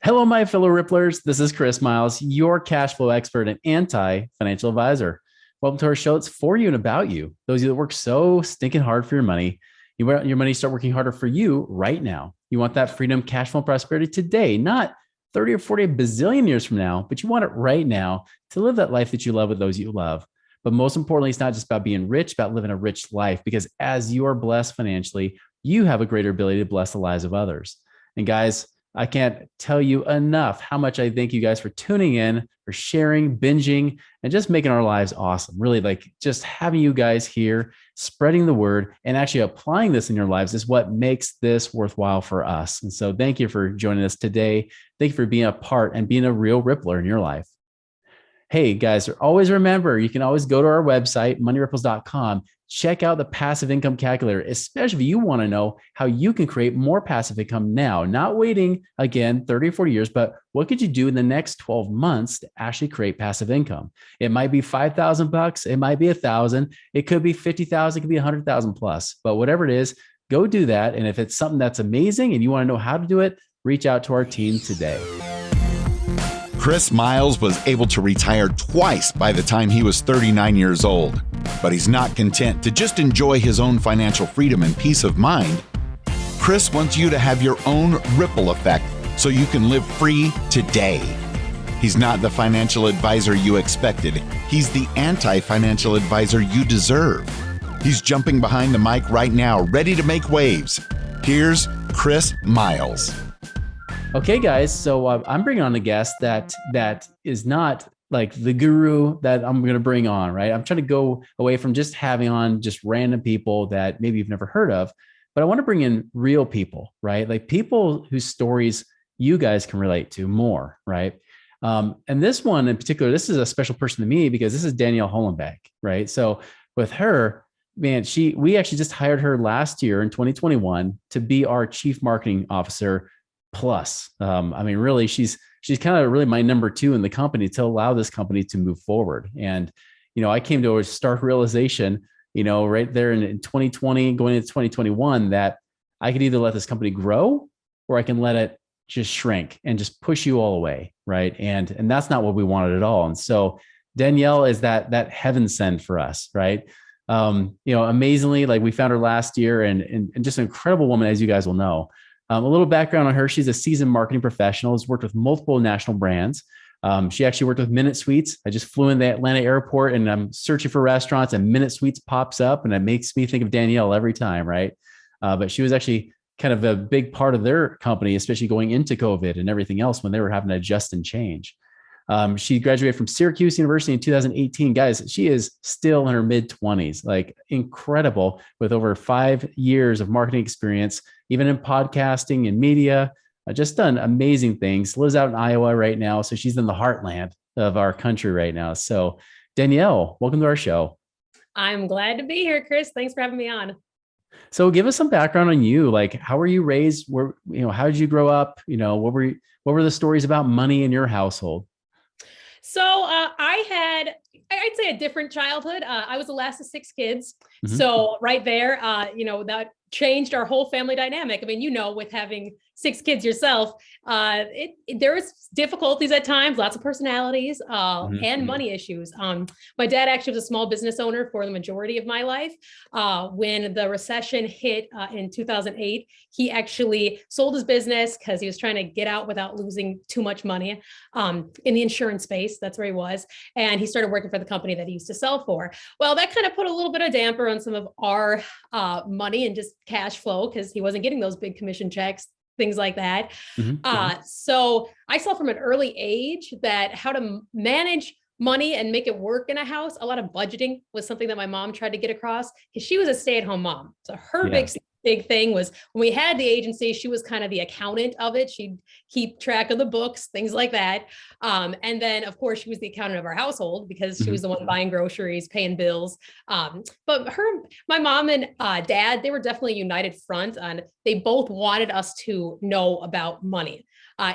Hello, my fellow Ripplers. This is Chris Miles, your cash flow expert and anti-financial advisor. Welcome to our show. It's for you and about you. Those of you that work so stinking hard for your money, you want your money to start working harder for you right now. You want that freedom, cash flow, and prosperity today, not 30 or 40 bazillion years from now, but you want it right now to live that life that you love with those you love. But most importantly, it's not just about being rich, about living a rich life, because as you are blessed financially, you have a greater ability to bless the lives of others. And guys, I can't tell you enough how much I thank you guys for tuning in, for sharing, binging, and just making our lives awesome. Really, like just having you guys here, spreading the word, and actually applying this in your lives is what makes this worthwhile for us. And so thank you for joining us today. Thank you for being a part and being a real Rippler in your life. Hey guys, always remember, you can always go to our website, moneyripples.com, check out the passive income calculator, especially if you want to know how you can create more passive income now, not waiting again 30 or 40 years, but what could you do in the next 12 months to actually create passive income? It might be $5,000, it might be 1,000, it could be 50,000, it could be 100,000 plus, but whatever it is, go do that. And if it's something that's amazing and you want to know how to do it, reach out to our team today. Chris Miles was able to retire twice by the time he was 39 years old, but he's not content to just enjoy his own financial freedom and peace of mind. Chris wants you to have your own ripple effect so you can live free today. He's not the financial advisor you expected. He's the anti-financial advisor you deserve. He's jumping behind the mic right now, ready to make waves. Here's Chris Miles. Okay, guys. So I'm bringing on a guest that is not like the guru that I'm going to bring on, right? I'm trying to go away from just having on just random people that maybe you've never heard of, but I want to bring in real people, right? Like people whose stories you guys can relate to more, right? And this one in particular, this is a special person to me because this is Danielle Hollebaek, right? So with her, man, we actually just hired her last year in 2021 to be our chief marketing officer. Plus, I mean, really, she's kind of really my number two in the company to allow this company to move forward. And, I came to a stark realization, right there in 2020, going into 2021, that I could either let this company grow or I can let it just shrink and just push you all away. Right. And that's not what we wanted at all. And so Danielle is that heaven sent for us. Right. Amazingly, like we found her last year and just an incredible woman, as you guys will know. A little background on her. She's a seasoned marketing professional, has worked with multiple national brands. She actually worked with Minute Sweets. I just flew in the Atlanta airport and I'm searching for restaurants and Minute Sweets pops up and it makes me think of Danielle every time, right? But she was actually kind of a big part of their company, especially going into COVID and everything else when they were having to adjust and change. She graduated from Syracuse University in 2018. Guys, she is still in her mid-20s, like incredible, with over 5 years of marketing experience, even in podcasting and media, just done amazing things. Lives out in Iowa right now. So she's in the heartland of our country right now. So Danielle, welcome to our show. I'm glad to be here, Chris. Thanks for having me on. So give us some background on you. Like, how were you raised? How did you grow up? What were the stories about money in your household? So I'd say a different childhood. I was the last of 6 kids. Mm-hmm. So right there, that changed our whole family dynamic. I mean, with having 6 kids yourself, there was difficulties at times, lots of personalities, and money issues. My dad actually was a small business owner for the majority of my life. When the recession hit in 2008, he actually sold his business because he was trying to get out without losing too much money in the insurance space. That's where he was. And he started working for the company that he used to sell for. Well, that kind of put a little bit of damper on some of our money and just cash flow because he wasn't getting those big commission checks, things like that. So I saw from an early age that how to manage money and make it work in a house. A lot of budgeting was something that my mom tried to get across because she was a stay-at-home mom. So her big thing was when we had the agency, she was kind of the accountant of it. She'd keep track of the books, things like that. And then of course she was the accountant of our household because she was the one buying groceries, paying bills. But my mom and dad, they were definitely a united front and they both wanted us to know about money.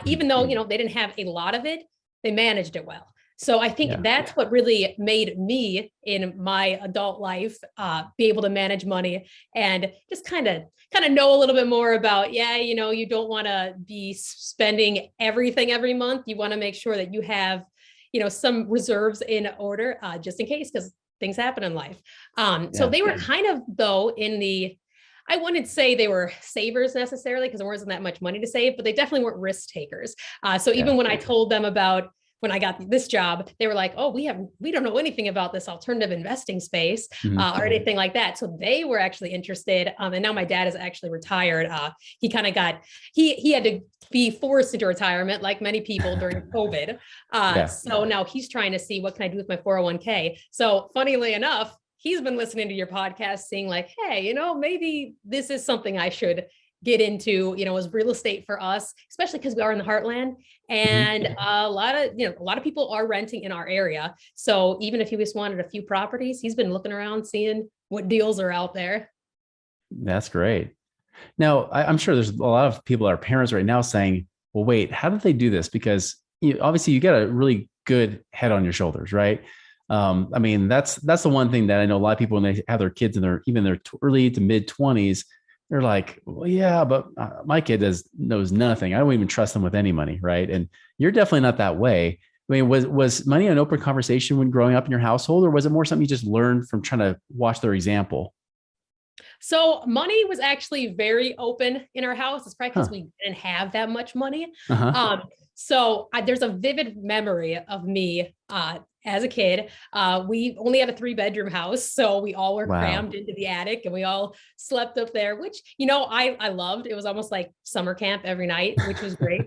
Even though, they didn't have a lot of it, they managed it well. So I think Yeah. that's what really made me in my adult life be able to manage money and just kind of know a little bit more about, you don't want to be spending everything every month. You want to make sure that you have, some reserves in order just in case, because things happen in life. So they were kind of, though, I wouldn't say they were savers necessarily, because there wasn't that much money to save, but they definitely weren't risk takers. So even when I told them about when I got this job, they were like, oh, we don't know anything about this alternative investing space or anything like that. So they were actually interested. And now my dad is actually retired. He kind of he had to be forced into retirement like many people during COVID. So now he's trying to see what can I do with my 401k. So funnily enough, he's been listening to your podcast, seeing like, hey, maybe this is something I should get into, as real estate for us, especially because we are in the heartland, and a lot of people are renting in our area. So even if he just wanted a few properties, he's been looking around, seeing what deals are out there. That's great. Now, I'm sure there's a lot of people, our parents right now, saying, well, wait, how did they do this? Because obviously you got a really good head on your shoulders, right? I mean, that's the one thing that I know a lot of people, when they have their kids in their early to mid 20s, they're like, well, yeah, but my kid knows nothing. I don't even trust them with any money, right? And you're definitely not that way. I mean, was money an open conversation when growing up in your household, or was it more something you just learned from trying to watch their example? So money was actually very open in our house. It's probably because we didn't have that much money. So there's a vivid memory of me as a kid. We only had a 3-bedroom house, so we all were crammed into the attic, and we all slept up there, which, I loved. It was almost like summer camp every night, which was great.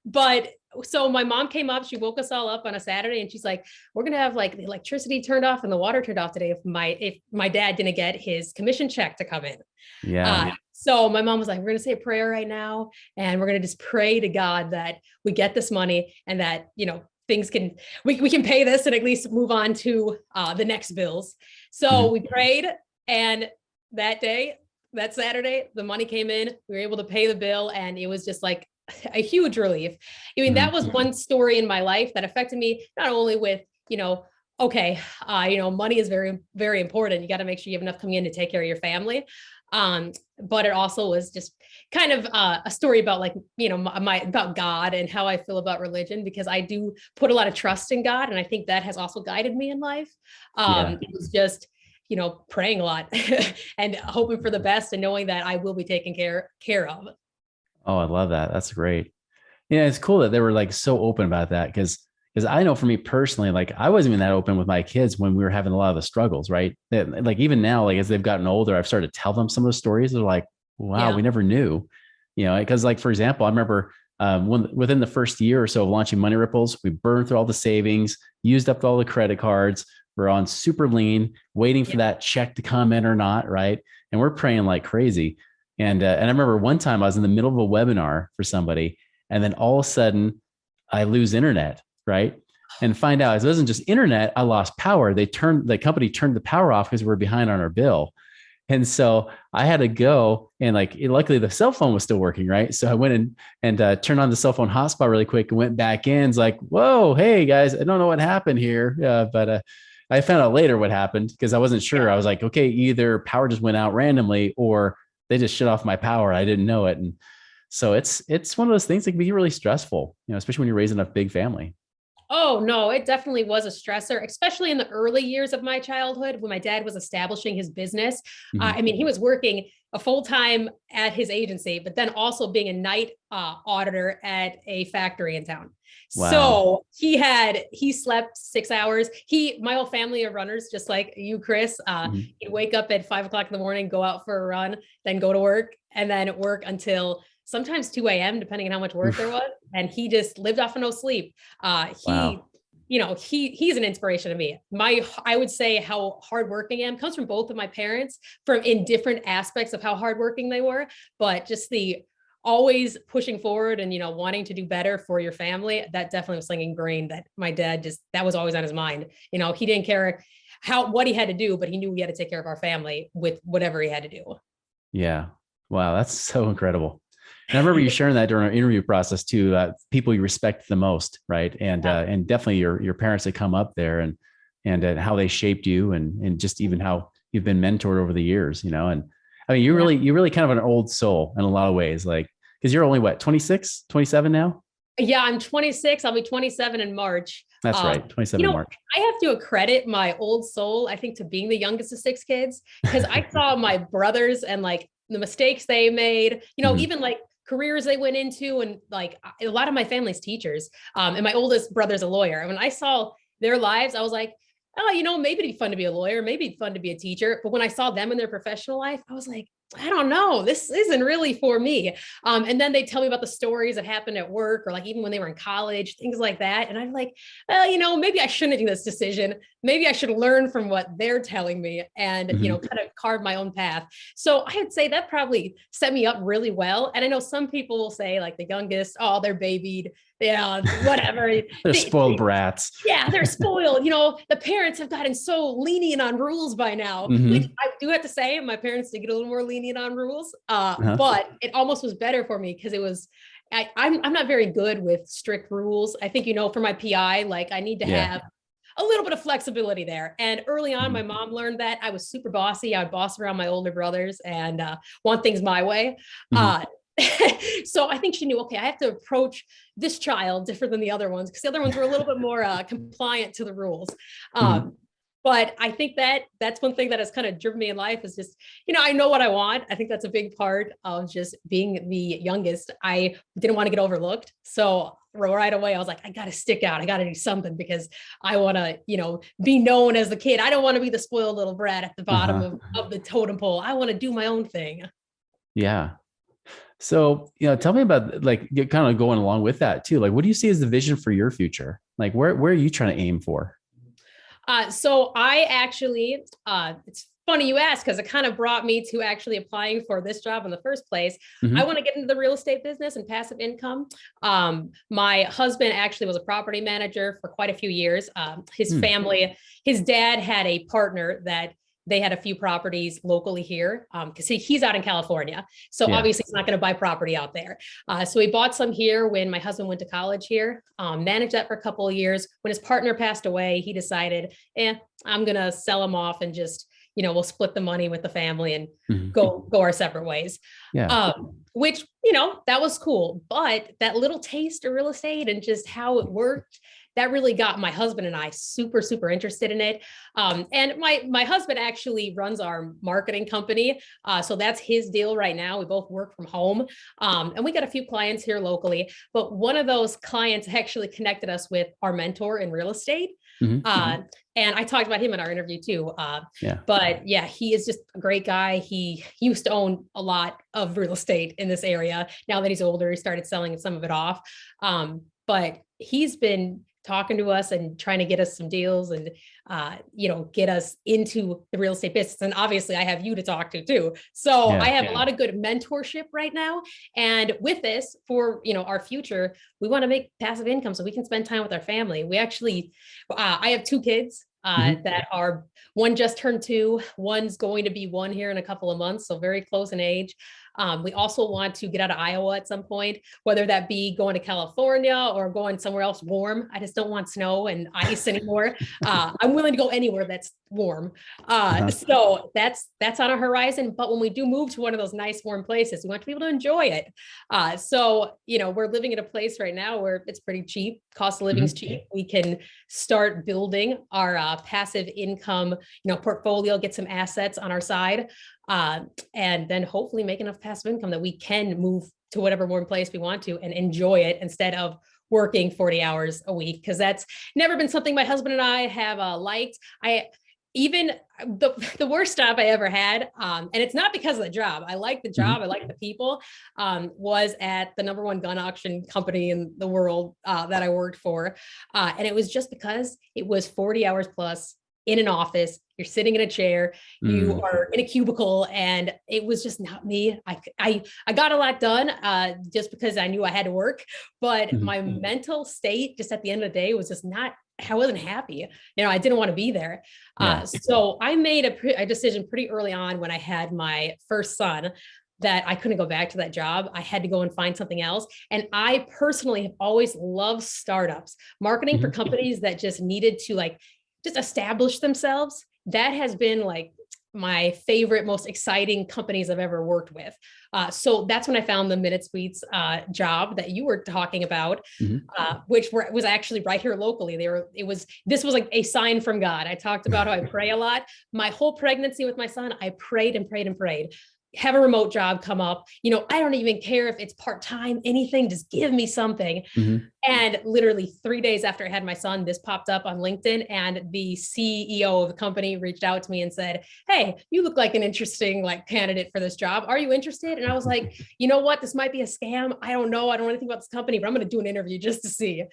But so my mom came up, she woke us all up on a Saturday, and she's like, we're going to have like the electricity turned off and the water turned off today if my dad didn't get his commission check to come in. So my mom was like, we're going to say a prayer right now, and we're going to just pray to God that we get this money, and that, things we can pay this and at least move on to the next bills. So we prayed, and that Saturday, the money came in, we were able to pay the bill, and it was just like a huge relief. I mean, that was one story in my life that affected me, not only with, money is very, very important. You got to make sure you have enough coming in to take care of your family. But it also was just kind of a story about about God and how I feel about religion, because I do put a lot of trust in God. And I think that has also guided me in life. It was just, praying a lot and hoping for the best, and knowing that I will be taken care of. Oh, I love that. That's great. Yeah, it's cool that they were like so open about that, because I know for me personally, like I wasn't even that open with my kids when we were having a lot of the struggles, right? Like even now, like as they've gotten older, I've started to tell them some of the stories. They're like, wow, we never knew, because like, for example, I remember within the first year or so of launching Money Ripples, we burned through all the savings, used up all the credit cards. We're on super lean, waiting for that check to come in or not, right? And we're praying like crazy. And I remember one time I was in the middle of a webinar for somebody, and then all of a sudden I lose internet, right? And find out it wasn't just internet, I lost power. The company turned the power off because we were behind on our bill. And so I had to go, and luckily the cell phone was still working, right? So I went and turned on the cell phone hotspot really quick and went back in. It's like, whoa, hey guys, I don't know what happened here. But I found out later what happened, because I wasn't sure. I was like, okay, either power just went out randomly, or they just shut off my power. I didn't know it. And so it's one of those things that can be really stressful, especially when you're raising a big family. Oh, no, it definitely was a stressor, especially in the early years of my childhood when my dad was establishing his business. I mean, he was working a full-time at his agency, but then also being a night auditor at a factory in town. Wow. So he slept 6 hours. My whole family are runners, just like you, Chris. He'd wake up at 5 o'clock in the morning, go out for a run, then go to work, and then work until sometimes 2 a.m., depending on how much work there was. And he just lived off of no sleep. Wow. He's an inspiration to me. I would say how hardworking I am comes from both of my parents, in different aspects of how hardworking they were, but just the always pushing forward and, wanting to do better for your family. That definitely was something ingrained that my dad that was always on his mind. He didn't care what he had to do, but he knew he had to take care of our family with whatever he had to do. Yeah. Wow. That's so incredible. And I remember you sharing that during our interview process too, people you respect the most. Right. And definitely your parents that come up there and how they shaped you and just even how you've been mentored over the years, and I mean, you're really kind of an old soul in a lot of ways, like, cause you're only what, 26, 27 now? Yeah, I'm 26. I'll be 27 in March. That's right. 27 in March. I have to accredit my old soul, I think, to being the youngest of six kids, because I saw my brothers and like the mistakes they made, even like careers they went into. And like a lot of my family's teachers, and my oldest brother's a lawyer. And when I saw their lives, I was like, oh, maybe it'd be fun to be a lawyer, maybe it'd be fun to be a teacher. But when I saw them in their professional life, I was like, I don't know, this isn't really for me. And then they tell me about the stories that happened at work, or like even when they were in college, things like that. And I'm like, well, maybe I shouldn't do this decision. Maybe I should learn from what they're telling me and, kind of carve my own path. So I'd say that probably set me up really well. And I know some people will say like the youngest, oh, they're babied, whatever. They're spoiled brats. Yeah, they're spoiled. The parents have gotten so lenient on rules by now, which I do have to say, my parents did get a little more lenient on rules, but it almost was better for me because it was, I'm not very good with strict rules. I think, for my PI, like I need to have a little bit of flexibility there. And early on, my mom learned that I was super bossy. I would boss around my older brothers and want things my way. So I think she knew, okay, I have to approach this child different than the other ones, because the other ones were a little bit more compliant to the rules. But I think that's one thing that has kind of driven me in life is just, I know what I want. I think that's a big part of just being the youngest. I didn't want to get overlooked. So right away, I was like, I got to stick out. I got to do something because I want to, be known as the kid. I don't want to be the spoiled little brat at the bottom of the totem pole. I want to do my own thing. Yeah. So, tell me about like kind of going along with that too. Like, what do you see as the vision for your future? Like, where are you trying to aim for? So I actually, it's funny you ask, because it kind of brought me to actually applying for this job in the first place. I want to get into the real estate business and passive income. My husband actually was a property manager for quite a few years. His family, his dad had a partner that they had a few properties locally here because he's out in California. So obviously he's not going to buy property out there. So he bought some here when my husband went to college here, managed that for a couple of years. When his partner passed away, he decided, I'm going to sell them off and just, we'll split the money with the family and go our separate ways. Which, that was cool. But that little taste of real estate and just how it worked, that really got my husband and I super, super interested in it. And my husband actually runs our marketing company. So that's his deal right now. We both work from home. And we got a few clients here locally, but one of those clients actually connected us with our mentor in real estate. And I talked about him in our interview too. But yeah, he is just a great guy. He used to own a lot of real estate in this area. Now that he's older, he started selling some of it off. But he's been talking to us and trying to get us some deals and, get us into the real estate business. And obviously I have you to talk to too. So I have a lot of good mentorship right now. And with this for, our future, we want to make passive income so we can spend time with our family. We actually, I have two kids that are, one just turned 2, one's going to be 1 here in a couple of months. So very close in age. We also want to get out of Iowa at some point, whether that be going to California or going somewhere else warm. I just don't want snow and ice anymore. I'm willing to go anywhere that's warm. So that's on our horizon. But when we do move to one of those nice warm places, we want to be able to enjoy it. So, we're living in a place right now where it's pretty cheap. Cost of living is cheap. We can start building our passive income, portfolio, get some assets on our side. And then hopefully make enough passive income that we can move to whatever warm place we want to and enjoy it instead of working 40 hours a week. Cause that's never been something my husband and I have liked. Even the worst job I ever had, and it's not because of the job. I like the job. I like the people, was at the #1 gun auction company in the world that I worked for. And it was just because it was 40 hours plus in an office. You're sitting in a chair, you are in a cubicle, and it was just not me. I got a lot done just because I knew I had to work, but my mental state just at the end of the day was just not, I wasn't happy. I didn't want to be there. So I made a decision pretty early on when I had my first son. that I couldn't go back to that job. I had to go and find something else. And I personally have always loved startups, marketing for companies that just needed to like just establish themselves. That has been like my favorite, most exciting companies I've ever worked with. So that's when I found the Minute Sweets job that you were talking about, was actually right here locally. This was like a sign from God. I talked about how I pray a lot. My whole pregnancy with my son, I prayed and prayed and prayed. Have a remote job come up. I don't even care if it's part-time, anything, just give me something. And literally 3 days after I had my son, this popped up on LinkedIn, and the CEO of the company reached out to me and said, "Hey, you look like an interesting candidate for this job. Are you interested?" And I was like, you know what? This might be a scam. I don't know. I don't know anything about this company, but I'm going to do an interview just to see.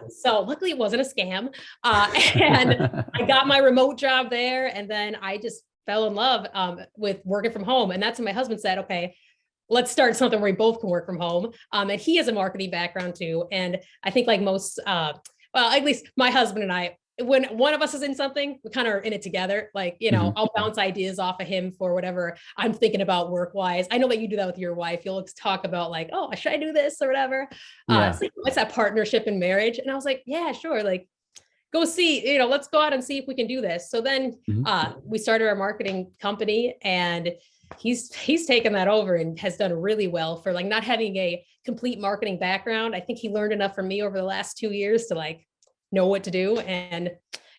So luckily it wasn't a scam. And I got my remote job there. And then I just fell in love with working from home. And that's when my husband said, "Okay, let's start something where we both can work from home." And he has a marketing background too. And I think like most, well, at least my husband and I, when one of us is in something, we kind of are in it together. I'll bounce ideas off of him for whatever I'm thinking about work-wise. I know that you do that with your wife. You'll talk about like, "Oh, should I do this or whatever?" So it's that partnership in marriage. And I was like, yeah, sure. Go see, let's go out and see if we can do this. So then we started our marketing company, and he's taken that over and has done really well for not having a complete marketing background. I think he learned enough from me over the last 2 years to know what to do. And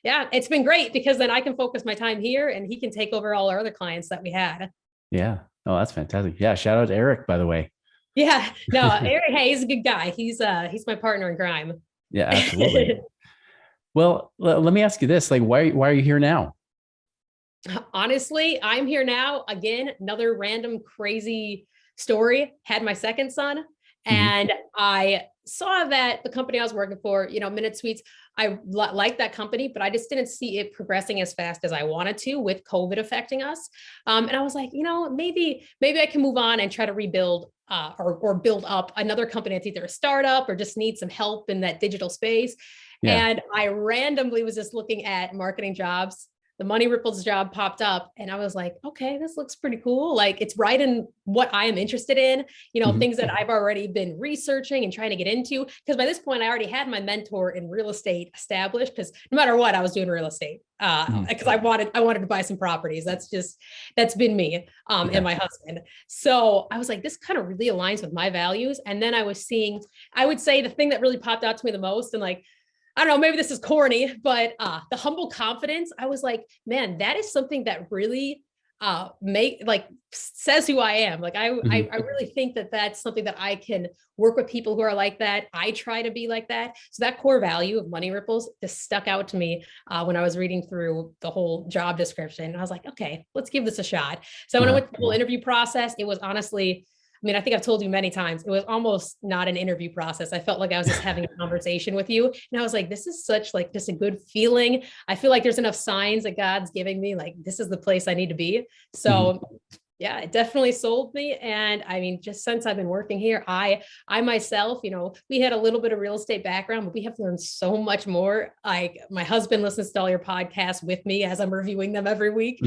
yeah, it's been great because then I can focus my time here and he can take over all our other clients that we had. Yeah. Oh, that's fantastic. Yeah. Shout out to Eric, by the way. Yeah, no, Eric, hey, he's a good guy. He's my partner in crime. Yeah, absolutely. Well, let me ask you this, why are you here now? Honestly, I'm here now. Again, another random crazy story. Had my second son, and I saw that the company I was working for, Minute Sweets, I liked that company, but I just didn't see it progressing as fast as I wanted to with COVID affecting us. And I was like, maybe I can move on and try to rebuild or build up another company that's either a startup or just needs some help in that digital space. Yeah. And I randomly was just looking at marketing jobs. The Money Ripples job popped up, and I was like, okay, this looks pretty cool. It's right in what I am interested in, things that I've already been researching and trying to get into. Because by this point, I already had my mentor in real estate established, because no matter what, I was doing real estate because I wanted to buy some properties. That's been me and my husband. So I was like, this kind of really aligns with my values. And then I was seeing, I would say the thing that really popped out to me the most, and I don't know, maybe this is corny, but the humble confidence, I was like, man, that is something that really says who I am. I really think that that's something that I can work with people who are like that. I try to be like that. So that core value of Money Ripples just stuck out to me when I was reading through the whole job description. And I was like, okay, let's give this a shot. So when I went through the whole interview process, it was honestly, I think I've told you many times, it was almost not an interview process. I felt like I was just having a conversation with you. And I was like, this is such just a good feeling. I feel like there's enough signs that God's giving me, this is the place I need to be. So yeah, it definitely sold me. And just since I've been working here, I myself, we had a little bit of real estate background, but we have learned so much more. My husband listens to all your podcasts with me as I'm reviewing them every week.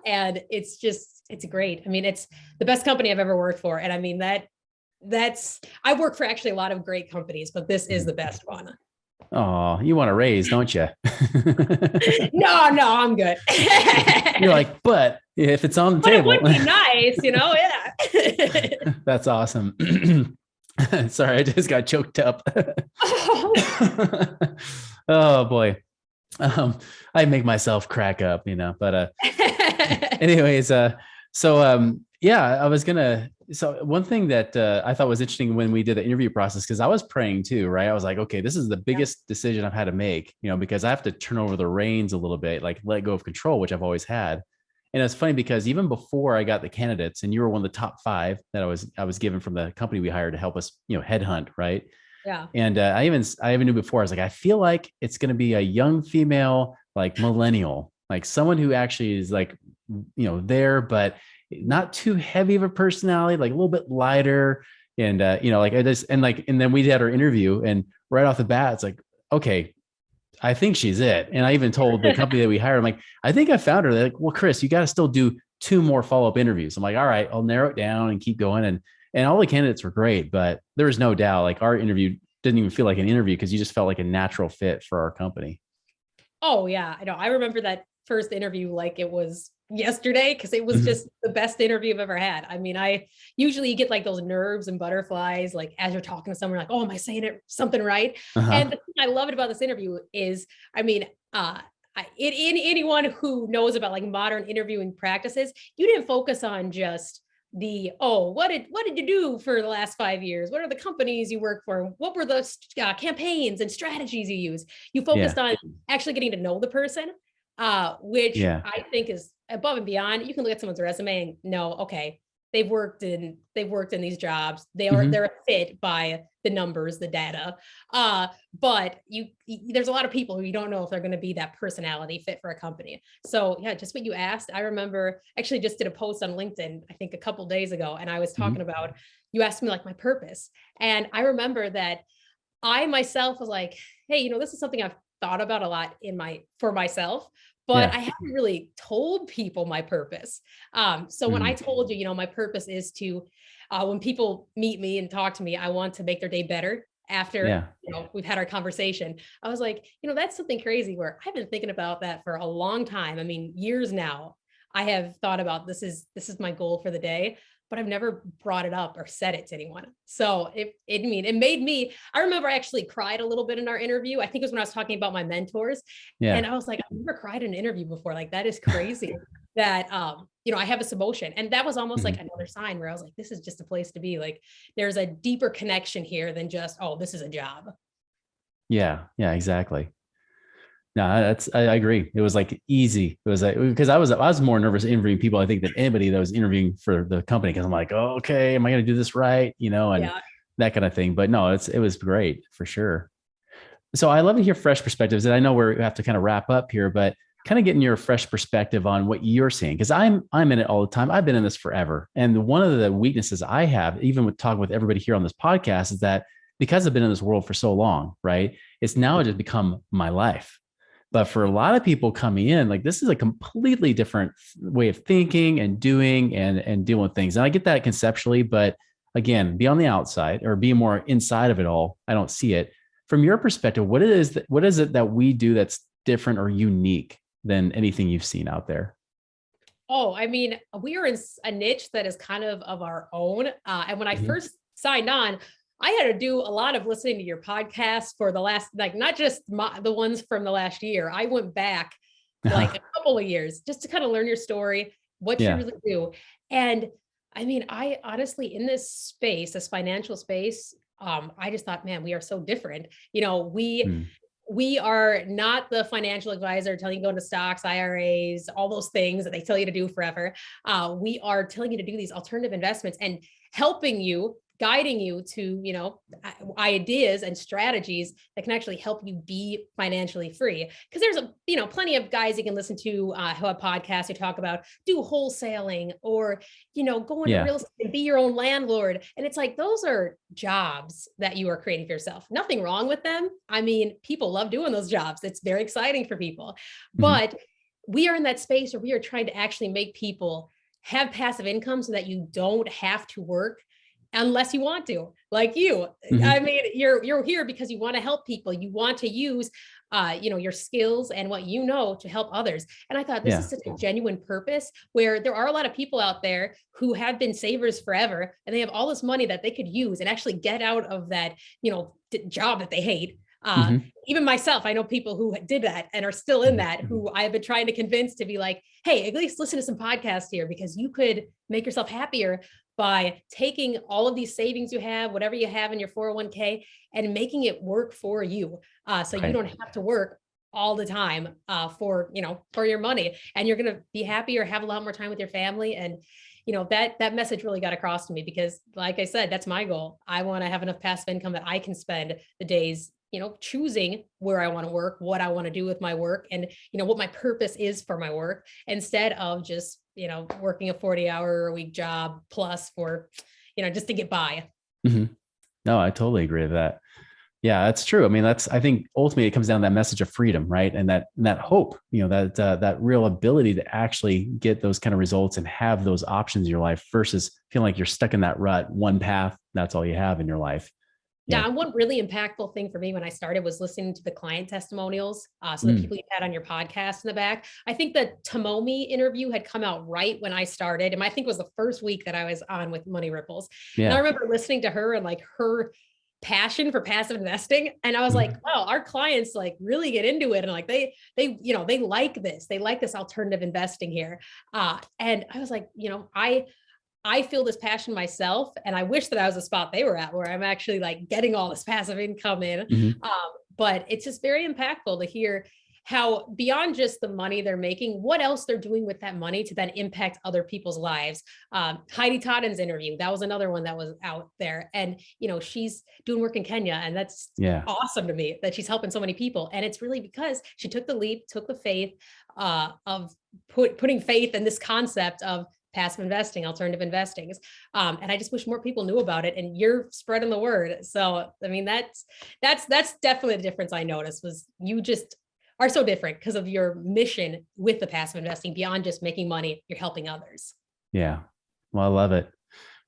And it's great. It's the best company I've ever worked for. And I work for actually a lot of great companies, but this is the best one. Oh, you want to raise, don't you? No, I'm good. You're like, but if it's on the table, it would be nice, Yeah. That's awesome. Sorry, I just got choked up. Oh boy. I make myself crack up, but anyways, so one thing that I thought was interesting when we did the interview process, because I was praying too, right? I was like, okay, this is the biggest decision I've had to make, because I have to turn over the reins a little bit, let go of control, which I've always had. And it's funny because even before I got the candidates, and you were one of the top 5 that I was given from the company we hired to help us, headhunt, right? Yeah. And I even knew before, I was like, I feel like it's going to be a young female, millennial, someone who actually is there, but not too heavy of a personality, a little bit lighter. And, and then we did our interview, and right off the bat, it's like, okay, I think she's it. And I even told the company that we hired, I'm like, I think I found her. They're like, well, Chris, you got to still do 2 more follow-up interviews. I'm like, all right, I'll narrow it down and keep going. And all the candidates were great, but there was no doubt, like our interview didn't even feel like an interview because you just felt like a natural fit for our company. Oh yeah, I know. I remember that first interview like it was yesterday because it was just the best interview I've ever had. I mean, I usually get like those nerves and butterflies, like as you're talking to someone, like, oh, am I saying it something right? And the thing I loved about this interview is, I mean, anyone who knows about like modern interviewing practices, you didn't focus on just the what did you do for the last 5 years? What are the companies you work for? What were the campaigns and strategies you use? You focused on actually getting to know the person, which I think is above and beyond. You can look at someone's resume and know, okay, they've worked in these jobs. They're a fit by the numbers, the data. But there's a lot of people who you don't know if they're going to be that personality fit for a company. So yeah, just what you asked. I remember actually just did a post on LinkedIn, I think a couple of days ago, and I was talking about, you asked me like my purpose. And I remember that I myself was like, hey, this is something I've thought about a lot for myself, but I haven't really told people my purpose. So when I told you, my purpose is to, when people meet me and talk to me, I want to make their day better after, we've had our conversation. I was like, that's something crazy where I've been thinking about that for a long time. I mean, years now, I have thought about this is my goal for the day, but I've never brought it up or said it to anyone. So it made me, I remember I actually cried a little bit in our interview. I think it was when I was talking about my mentors. And I was like, I've never cried in an interview before. Like, that is crazy that, I have this emotion. And that was almost like another sign where I was like, this is just a place to be. Like, there's a deeper connection here than just, oh, this is a job. Yeah, exactly. No, I agree. It was like easy. It was like, because I was more nervous interviewing people, I think, than anybody that was interviewing for the company. Cause I'm like, oh, okay, am I going to do this right? And that kind of thing. But no, it was great for sure. So I love to hear fresh perspectives. And I know we have to kind of wrap up here, but kind of getting your fresh perspective on what you're seeing. Cause I'm in it all the time. I've been in this forever. And one of the weaknesses I have, even with talking with everybody here on this podcast, is that because I've been in this world for so long, right? It's now just become my life. But for a lot of people coming in, like, this is a completely different way of thinking and doing and dealing with things. And I get that conceptually, but again, be on the outside or be more inside of it all. I don't see it. From your perspective, what is it that we do that's different or unique than anything you've seen out there? Oh, I mean, we are in a niche that is kind of our own. And when I first signed on, I had to do a lot of listening to your podcast for the last, like, not just the ones from the last year. I went back like a couple of years just to kind of learn your story, what you really do. And I mean, I honestly, in this space, this financial space, I just thought, man, we are so different. We are not the financial advisor telling you to go into stocks, IRAs, all those things that they tell you to do forever. We are telling you to do these alternative investments and helping you, guiding you to, ideas and strategies that can actually help you be financially free. Because there's plenty of guys you can listen to who have podcasts who talk about do wholesaling or, go into real estate and be your own landlord. And it's like, those are jobs that you are creating for yourself. Nothing wrong with them. I mean, people love doing those jobs. It's very exciting for people. But we are in that space where we are trying to actually make people have passive income so that you don't have to work unless you want to, like you. I mean, you're here because you want to help people. You want to use, your skills and what you know to help others. And I thought this is such a genuine purpose where there are a lot of people out there who have been savers forever and they have all this money that they could use and actually get out of that, job that they hate. Even myself, I know people who did that and are still in that, who I've been trying to convince to be like, hey, at least listen to some podcasts here because you could make yourself happier by taking all of these savings you have, whatever you have in your 401k, and making it work for you. So you don't have to work all the time for your money, and you're going to be happier, have a lot more time with your family. And, that message really got across to me because, like I said, that's my goal. I want to have enough passive income that I can spend the days, choosing where I want to work, what I want to do with my work, and, what my purpose is for my work, instead of just, working a 40-hour-a-week job plus for, just to get by. No, I totally agree with that. Yeah, that's true. I mean, I think ultimately it comes down to that message of freedom, right? And that hope, that real ability to actually get those kind of results and have those options in your life versus feeling like you're stuck in that rut, one path, that's all you have in your life. Yeah, Yeah. and one really impactful thing for me when I started was listening to the client testimonials. So the Mm, people you had on your podcast in the back. I think the Tomomi interview had come out right when I started, and I think it was the first week that I was on with Money Ripples. And I yeah. remember listening to her and like her passion for passive investing, and I was like, Mhm. wow, our clients like really get into it, and like they like this, they like this alternative investing here. And I was like, I feel this passion myself, and I wish that I was a spot they were at where I'm actually like getting all this passive income in. Mhm. But it's just very impactful to hear how beyond just the money they're making, what else they're doing with that money to then impact other people's lives. Heidi Todden's interview, that was another one that was out there. And, she's doing work in Kenya, and that's Yeah. awesome to me that she's helping so many people. And it's really because she took the leap, took the faith of putting faith in this concept of passive investing, alternative investing. And I just wish more people knew about it, and you're spreading the word. So, I mean, that's definitely the difference I noticed was you just are so different because of your mission with the passive investing beyond just making money, you're helping others. Yeah. Well, I love it.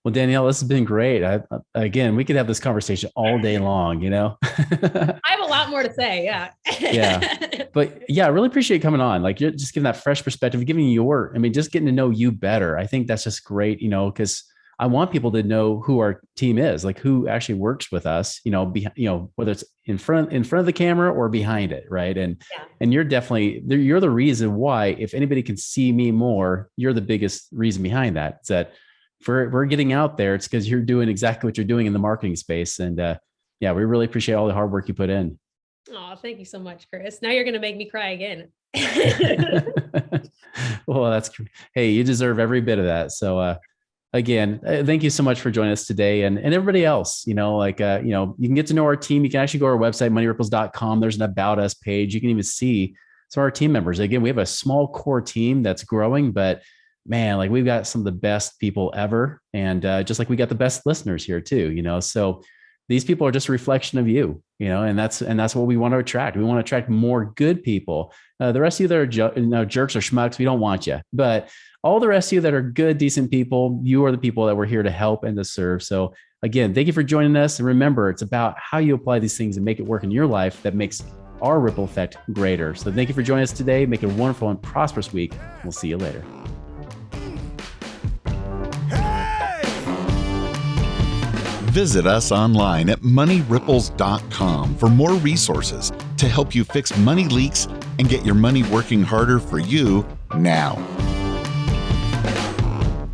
Well, Danielle, this has been great. Again, we could have this conversation all day long, I have a lot more to say. Yeah. Yeah. But yeah, I really appreciate you coming on. Like you're just giving that fresh perspective, just getting to know you better. I think that's just great, because I want people to know who our team is, like who actually works with us, whether it's in front of the camera or behind it. Right. Yeah. And you're you're the reason why, if anybody can see me more, you're the biggest reason behind that. It's that we're getting out there. It's because you're doing exactly what you're doing in the marketing space. And yeah, we really appreciate all the hard work you put in. Oh, thank you so much, Chris. Now you're going to make me cry again. Well, hey, you deserve every bit of that. So, again, thank you so much for joining us today, and everybody else, you can get to know our team. You can actually go to our website, moneyripples.com. There's an about us page. You can even see some of our team members. Again, we have a small core team that's growing, but man, like we've got some of the best people ever. And just like we got the best listeners here too, so these people are just a reflection of you, and that's what we want to attract. We want to attract more good people. The rest of you that are jerks or schmucks, we don't want you. But all the rest of you that are good, decent people, you are the people that we're here to help and to serve. So again, thank you for joining us. And remember, it's about how you apply these things and make it work in your life that makes our ripple effect greater. So thank you for joining us today. Make it a wonderful and prosperous week. We'll see you later. Visit us online at moneyripples.com for more resources to help you fix money leaks and get your money working harder for you now.